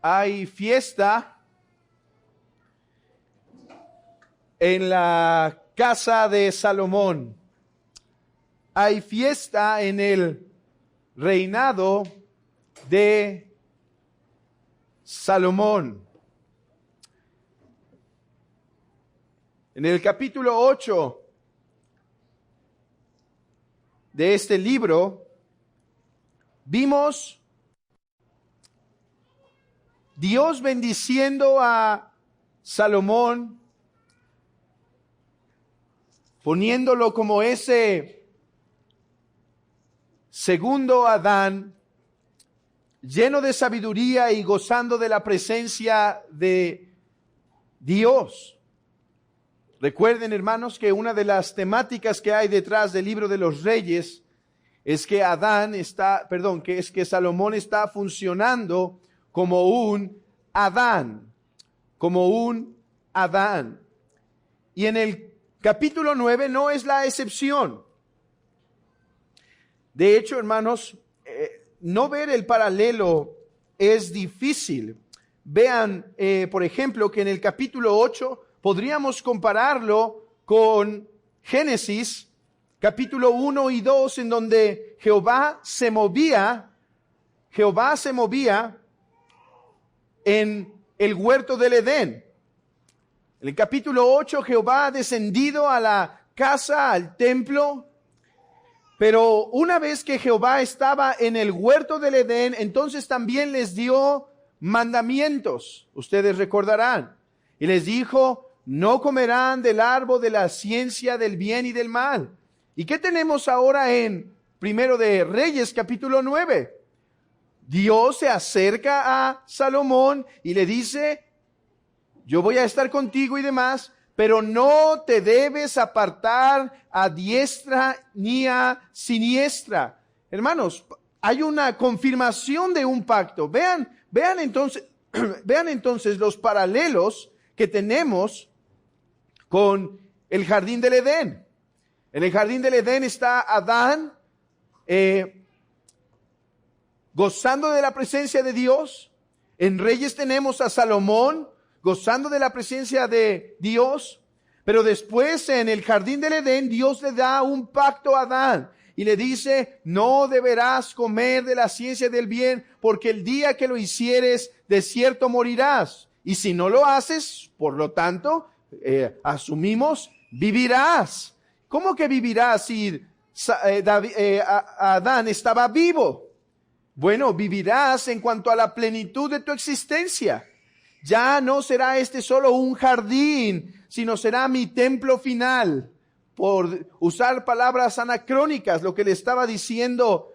hay fiesta en la casa de Salomón. Hay fiesta en el reinado de Salomón. En el capítulo 8 de este libro, vimos Dios bendiciendo a Salomón, poniéndolo como ese segundo Adán, lleno de sabiduría y gozando de la presencia de Dios. Recuerden, hermanos, que una de las temáticas que hay detrás del libro de los Reyes es que que Salomón está funcionando como un Adán, Y en el capítulo 9 no es la excepción. De hecho, hermanos, no ver el paralelo es difícil. Vean, por ejemplo, que en el capítulo 8 podríamos compararlo con Génesis, capítulo 1 y 2, en donde Jehová se movía en el huerto del Edén. En el capítulo 8, Jehová ha descendido a la casa, al templo. Pero una vez que Jehová estaba en el huerto del Edén, entonces también les dio mandamientos. Ustedes recordarán. Y les dijo, no comerán del árbol de la ciencia del bien y del mal. ¿Y qué tenemos ahora en Primero de Reyes, capítulo 9? Dios se acerca a Salomón y le dice, yo voy a estar contigo y demás, pero no te debes apartar a diestra ni a siniestra. Hermanos, hay una confirmación de un pacto. Vean entonces los paralelos que tenemos con el jardín del Edén. En el jardín del Edén está Adán gozando de la presencia de Dios. En Reyes tenemos a Salomón gozando de la presencia de Dios. Pero después en el jardín del Edén Dios le da un pacto a Adán y le dice, no deberás comer de la ciencia del bien, porque el día que lo hicieres, de cierto morirás. Y si no lo haces, por lo tanto, asumimos, vivirás. ¿Cómo que vivirás si Adán estaba vivo? Bueno, vivirás en cuanto a la plenitud de tu existencia. Ya no será este solo un jardín, sino será mi templo final. Por usar palabras anacrónicas, lo que le estaba diciendo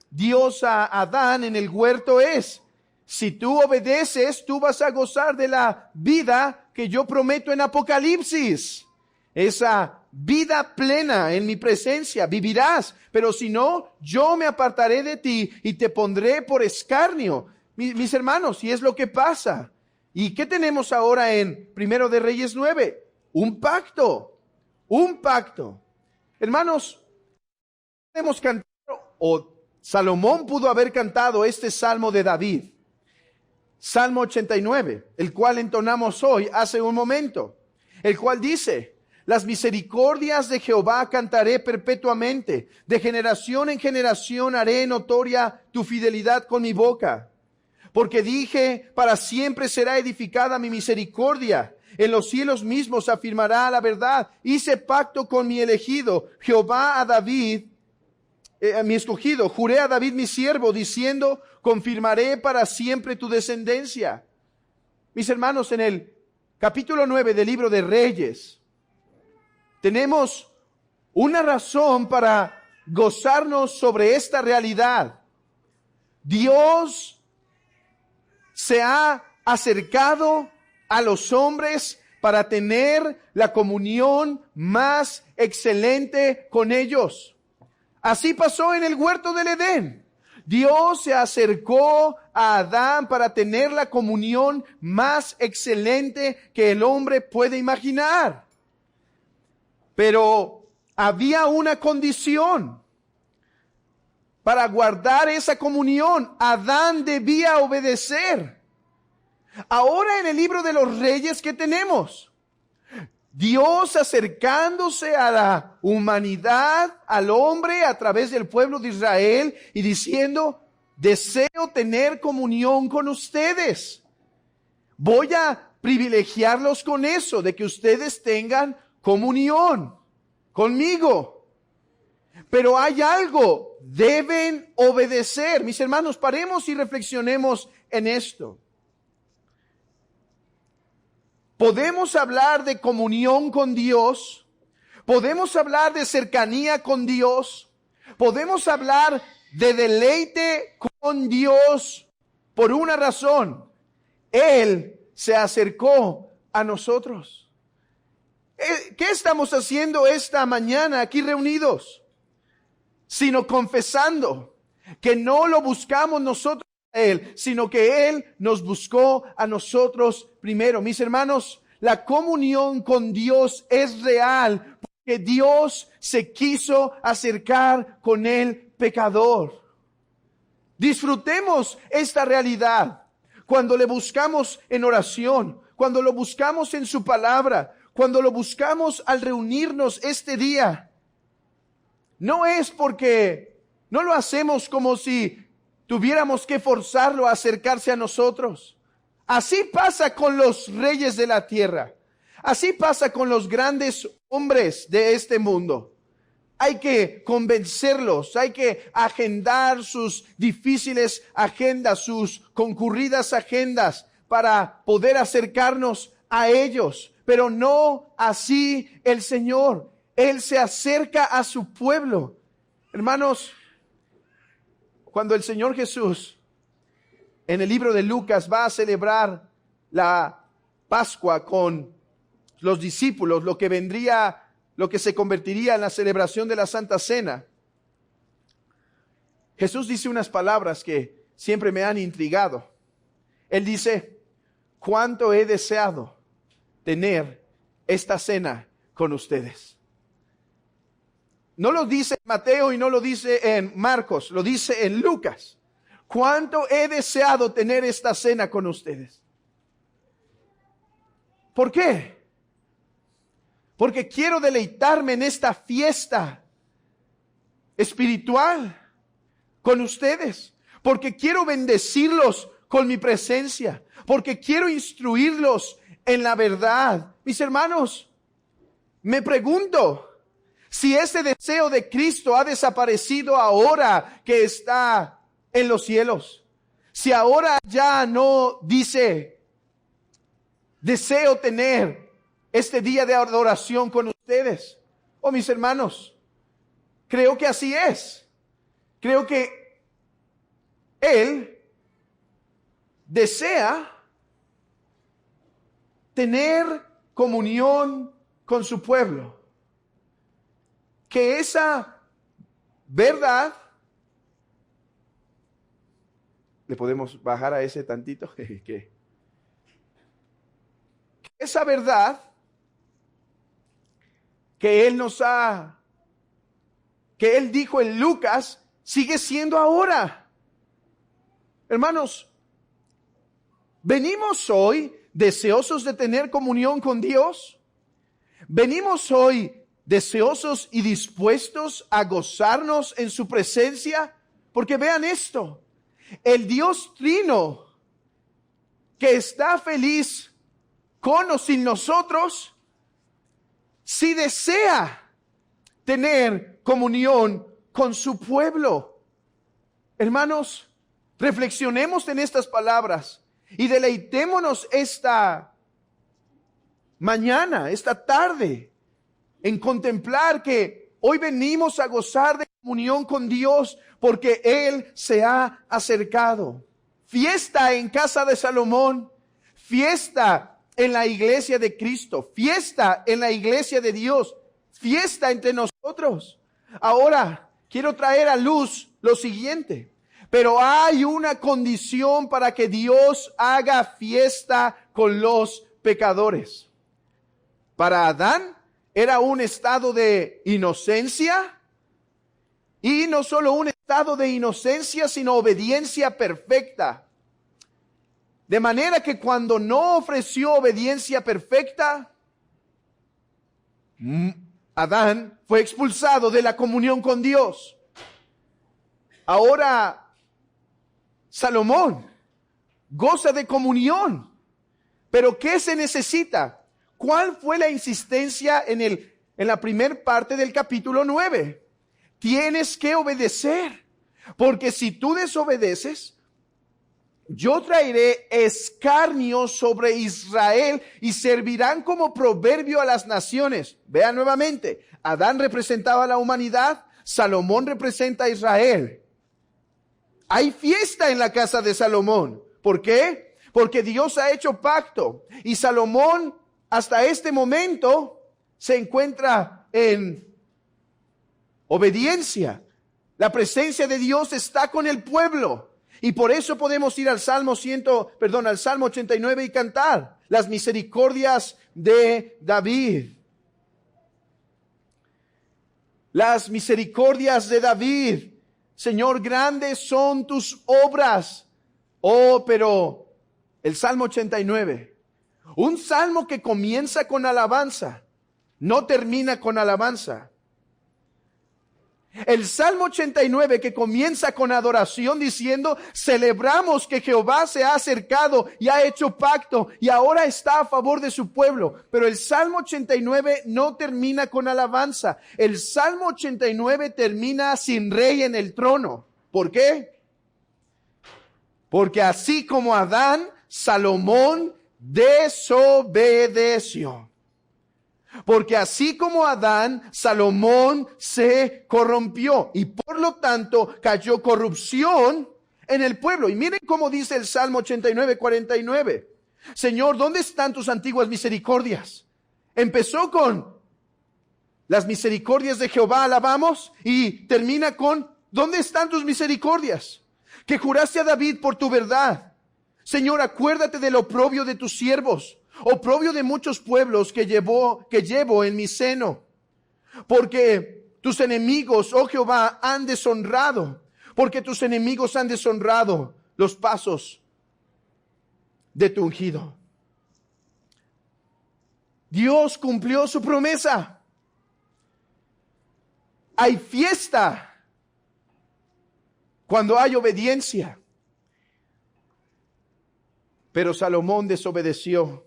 Dios a Adán en el huerto es, si tú obedeces, tú vas a gozar de la vida que yo prometo en Apocalipsis. Esa vida plena en mi presencia, vivirás. Pero si no, yo me apartaré de ti y te pondré por escarnio. Mis hermanos, y es lo que pasa. ¿Y qué tenemos ahora en Primero de Reyes 9? Un pacto. Hermanos, podemos cantar, o Salomón pudo haber cantado este salmo de David. Salmo 89, el cual entonamos hoy hace un momento. El cual dice, las misericordias de Jehová cantaré perpetuamente. De generación en generación haré notoria tu fidelidad con mi boca. Porque dije, para siempre será edificada mi misericordia. En los cielos mismos afirmará la verdad. Hice pacto con mi elegido, Jehová a David, mi escogido. Juré a David mi siervo, diciendo, confirmaré para siempre tu descendencia. Mis hermanos, en el capítulo 9 del libro de Reyes, tenemos una razón para gozarnos sobre esta realidad. Dios se ha acercado a los hombres para tener la comunión más excelente con ellos. Así pasó en el huerto del Edén. Dios se acercó a Adán para tener la comunión más excelente que el hombre puede imaginar. Pero había una condición. Para guardar esa comunión, Adán debía obedecer. Ahora en el libro de los Reyes, ¿qué tenemos? Dios acercándose a la humanidad, al hombre, a través del pueblo de Israel y diciendo, deseo tener comunión con ustedes. Voy a privilegiarlos con eso, de que ustedes tengan comunión conmigo. Pero hay algo, deben obedecer. Mis hermanos, paremos y reflexionemos en esto. Podemos hablar de comunión con Dios, podemos hablar de cercanía con Dios, podemos hablar de deleite con Dios por una razón. Él se acercó a nosotros. ¿Qué estamos haciendo esta mañana aquí reunidos? Sino confesando que no lo buscamos nosotros a Él, sino que Él nos buscó a nosotros primero. Mis hermanos, la comunión con Dios es real porque Dios se quiso acercar con el pecador. Disfrutemos esta realidad cuando le buscamos en oración, cuando lo buscamos en su palabra, cuando lo buscamos al reunirnos este día. No es porque no lo hacemos como si tuviéramos que forzarlo a acercarse a nosotros. Así pasa con los reyes de la tierra. Así pasa con los grandes hombres de este mundo. Hay que convencerlos, hay que agendar sus difíciles agendas, sus concurridas agendas para poder acercarnos a ellos. Pero no así el Señor. Él se acerca a su pueblo. Hermanos, cuando el Señor Jesús en el libro de Lucas va a celebrar la Pascua con los discípulos, lo que se convertiría en la celebración de la Santa Cena, Jesús dice unas palabras que siempre me han intrigado. Él dice, cuánto he deseado tener esta cena con ustedes. No lo dice en Mateo y no lo dice en Marcos, lo dice en Lucas. Cuánto he deseado tener esta cena con ustedes. ¿Por qué? Porque quiero deleitarme en esta fiesta espiritual con ustedes. Porque quiero bendecirlos con mi presencia. Porque quiero instruirlos en la verdad. Mis hermanos, me pregunto si ese deseo de Cristo ha desaparecido ahora que está en los cielos. Si ahora ya no dice, deseo tener este día de adoración con ustedes. Oh, mis hermanos, creo que así es. Creo que Él desea tener comunión con su pueblo. Que esa verdad, le podemos bajar a ese tantito, que esa verdad que Él que Él dijo en Lucas, sigue siendo ahora. Hermanos, venimos hoy deseosos de tener comunión con Dios. Venimos hoy deseosos y dispuestos a gozarnos en su presencia, porque vean esto, el Dios Trino, que está feliz con o sin nosotros, si desea tener comunión con su pueblo. Hermanos, reflexionemos en estas palabras y deleitémonos esta mañana, esta tarde, en contemplar que hoy venimos a gozar de comunión con Dios porque Él se ha acercado. Fiesta en casa de Salomón, fiesta en la iglesia de Cristo, fiesta en la iglesia de Dios, fiesta entre nosotros. Ahora, quiero traer a luz lo siguiente, pero hay una condición para que Dios haga fiesta con los pecadores. Para Adán era un estado de inocencia, y no solo un estado de inocencia, sino obediencia perfecta. De manera que cuando no ofreció obediencia perfecta, Adán fue expulsado de la comunión con Dios. Ahora, Salomón goza de comunión. Pero ¿qué se necesita? ¿Cuál fue la insistencia en la primera parte del capítulo 9? Tienes que obedecer, porque si tú desobedeces, yo traeré escarnio sobre Israel y servirán como proverbio a las naciones. Vean nuevamente, Adán representaba a la humanidad, Salomón representa a Israel. Hay fiesta en la casa de Salomón. ¿Por qué? Porque Dios ha hecho pacto y Salomón hasta este momento se encuentra en obediencia. La presencia de Dios está con el pueblo. Y por eso podemos ir al Salmo 89 y cantar las misericordias de David. Las misericordias de David. Señor, grandes son tus obras. Oh, pero el Salmo 89, un salmo que comienza con alabanza, no termina con alabanza. El Salmo 89 que comienza con adoración diciendo, celebramos que Jehová se ha acercado y ha hecho pacto y ahora está a favor de su pueblo. Pero el Salmo 89 no termina con alabanza. El Salmo 89 termina sin rey en el trono. ¿Por qué? Porque así como Adán, Salomón desobedeció. Porque así como Adán, Salomón se corrompió y por lo tanto cayó corrupción en el pueblo. Y miren cómo dice el Salmo 89, 49. Señor, ¿dónde están tus antiguas misericordias? Empezó con las misericordias de Jehová, alabamos, y termina con, ¿dónde están tus misericordias? Que juraste a David por tu verdad. Señor, acuérdate del oprobio de tus siervos, oprobio de muchos pueblos que llevo en mi seno. Porque tus enemigos, oh Jehová, han deshonrado. Porque tus enemigos han deshonrado los pasos de tu ungido. Dios cumplió su promesa. Hay fiesta cuando hay obediencia. Pero Salomón desobedeció.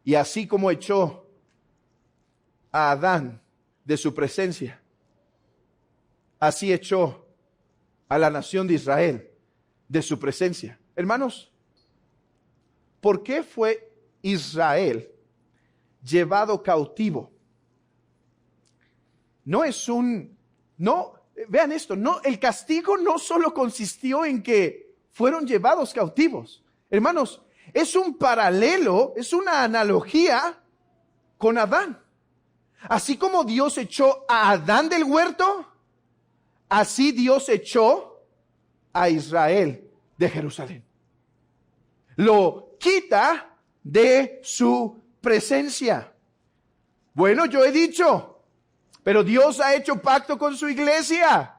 Y así como echó a Adán de su presencia, así echó a la nación de Israel de su presencia. Hermanos, ¿por qué fue Israel llevado cautivo? Vean esto, el castigo no solo consistió en que fueron llevados cautivos. Hermanos, es un paralelo, es una analogía con Adán. Así como Dios echó a Adán del huerto, así Dios echó a Israel de Jerusalén. Lo quita de su presencia. Bueno, yo he dicho, pero Dios ha hecho pacto con su iglesia.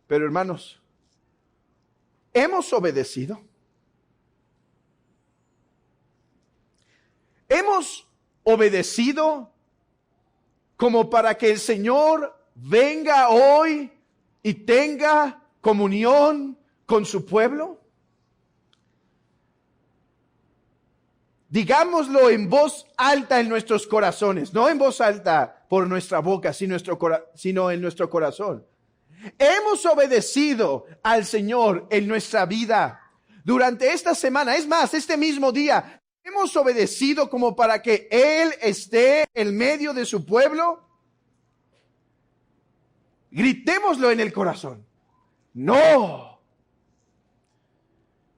Pero hermanos, ¿hemos obedecido? ¿Hemos obedecido como para que el Señor venga hoy y tenga comunión con su pueblo? Digámoslo en voz alta en nuestros corazones, no en voz alta por nuestra boca, sino en nuestro corazón. Hemos obedecido al Señor en nuestra vida durante esta semana. Es más, este mismo día, ¿hemos obedecido como para que Él esté en medio de su pueblo? Gritémoslo en el corazón. No.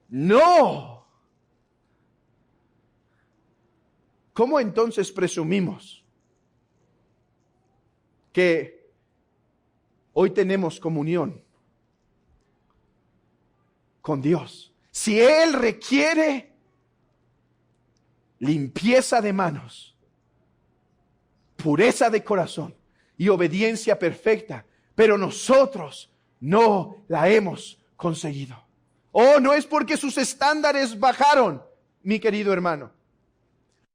No. ¿Cómo entonces presumimos que hoy tenemos comunión con Dios? Si Él requiere limpieza de manos, pureza de corazón y obediencia perfecta, pero nosotros no la hemos conseguido. Oh, no es porque sus estándares bajaron, mi querido hermano.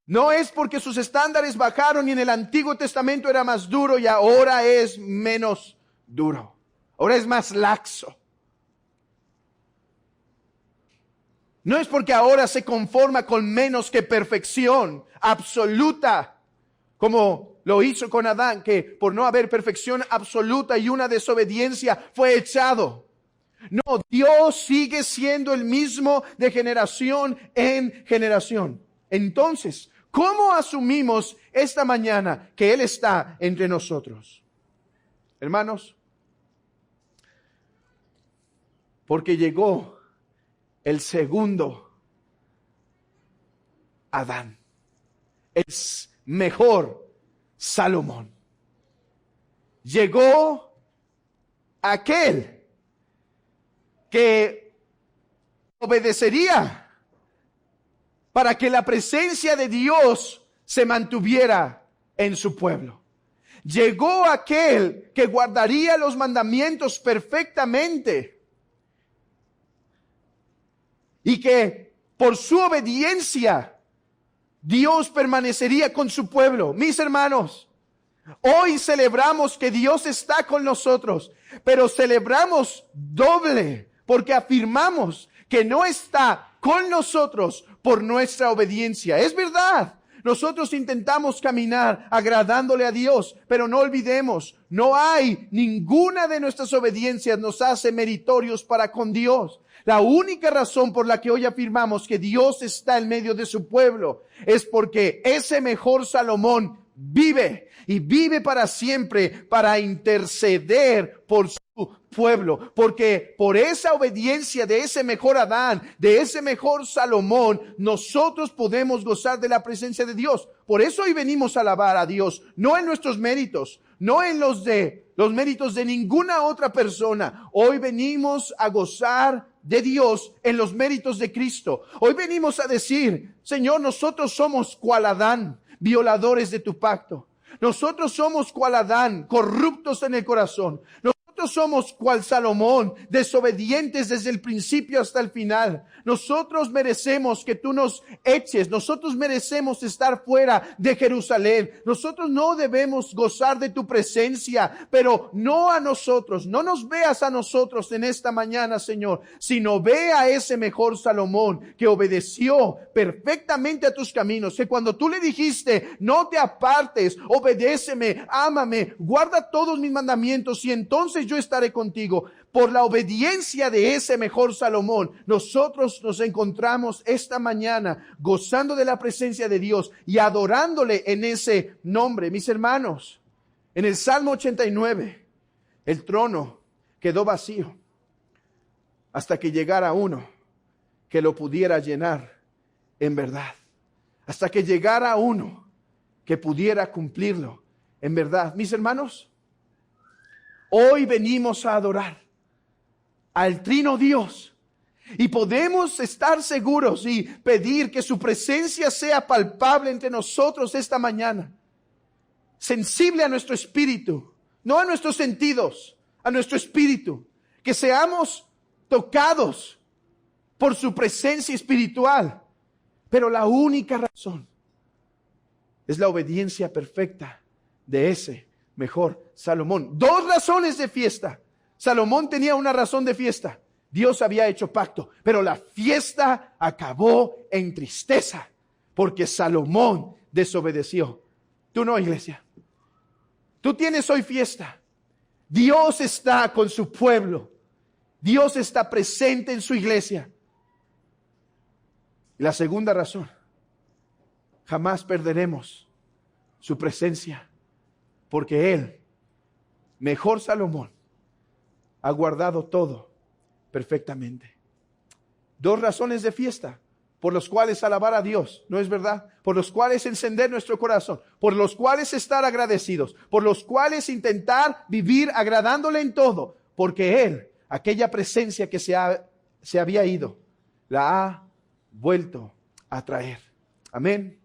No es porque sus estándares bajaron y en el Antiguo Testamento era más duro y ahora es menos duro. Ahora es más laxo. No es porque ahora se conforma con menos que perfección absoluta, como lo hizo con Adán, que por no haber perfección absoluta y una desobediencia fue echado. No, Dios sigue siendo el mismo de generación en generación. Entonces, ¿cómo asumimos esta mañana que Él está entre nosotros? Hermanos, porque llegó el segundo Adán, el mejor Salomón. Llegó aquel que obedecería para que la presencia de Dios se mantuviera en su pueblo. Llegó aquel que guardaría los mandamientos perfectamente y que por su obediencia Dios permanecería con su pueblo. Mis hermanos, hoy celebramos que Dios está con nosotros, pero celebramos doble porque afirmamos que no está con nosotros por nuestra obediencia. Es verdad, nosotros intentamos caminar agradándole a Dios, pero no olvidemos, no hay ninguna de nuestras obediencias nos hace meritorios para con Dios. La única razón por la que hoy afirmamos que Dios está en medio de su pueblo es porque ese mejor Salomón vive y vive para siempre para interceder por su pueblo, porque por esa obediencia de ese mejor Adán, de ese mejor Salomón, nosotros podemos gozar de la presencia de Dios. Por eso hoy venimos a alabar a Dios, no en nuestros méritos, no en los méritos de ninguna otra persona. Hoy venimos a gozar de Dios en los méritos de Cristo. Hoy venimos a decir, Señor, nosotros somos cual Adán, violadores de tu pacto. Nosotros somos cual Adán, corruptos en el corazón. Nosotros somos cual Salomón, desobedientes desde el principio hasta el final. Nosotros merecemos que tú nos eches. Nosotros merecemos estar fuera de Jerusalén. Nosotros no debemos gozar de tu presencia, pero no a nosotros. No nos veas a nosotros en esta mañana, Señor, sino ve a ese mejor Salomón que obedeció perfectamente a tus caminos. Que cuando tú le dijiste, no te apartes, obedéceme, ámame, guarda todos mis mandamientos y entonces yo estaré contigo. Por la obediencia de ese mejor Salomón, nosotros nos encontramos esta mañana gozando de la presencia de Dios y adorándole en ese nombre. Mis hermanos, en el Salmo 89, el trono quedó vacío hasta que llegara uno que lo pudiera llenar en verdad. Hasta que llegara uno que pudiera cumplirlo en verdad. Mis hermanos, hoy venimos a adorar al Trino Dios y podemos estar seguros y pedir que su presencia sea palpable entre nosotros esta mañana, sensible a nuestro espíritu, no a nuestros sentidos, a nuestro espíritu, que seamos tocados por su presencia espiritual. Pero la única razón es la obediencia perfecta de ese mejor Salomón. 2 razones de fiesta. Salomón tenía una razón de fiesta. Dios había hecho pacto, pero la fiesta acabó en tristeza porque Salomón desobedeció. Tú no, iglesia. Tú tienes hoy fiesta. Dios está con su pueblo. Dios está presente en su iglesia. Y la segunda razón, jamás perderemos su presencia porque Él, mejor Salomón, ha guardado todo perfectamente. 2 razones de fiesta por los cuales alabar a Dios, ¿no es verdad? Por los cuales encender nuestro corazón, por los cuales estar agradecidos, por los cuales intentar vivir agradándole en todo, porque Él, aquella presencia que se había ido, la ha vuelto a traer. Amén.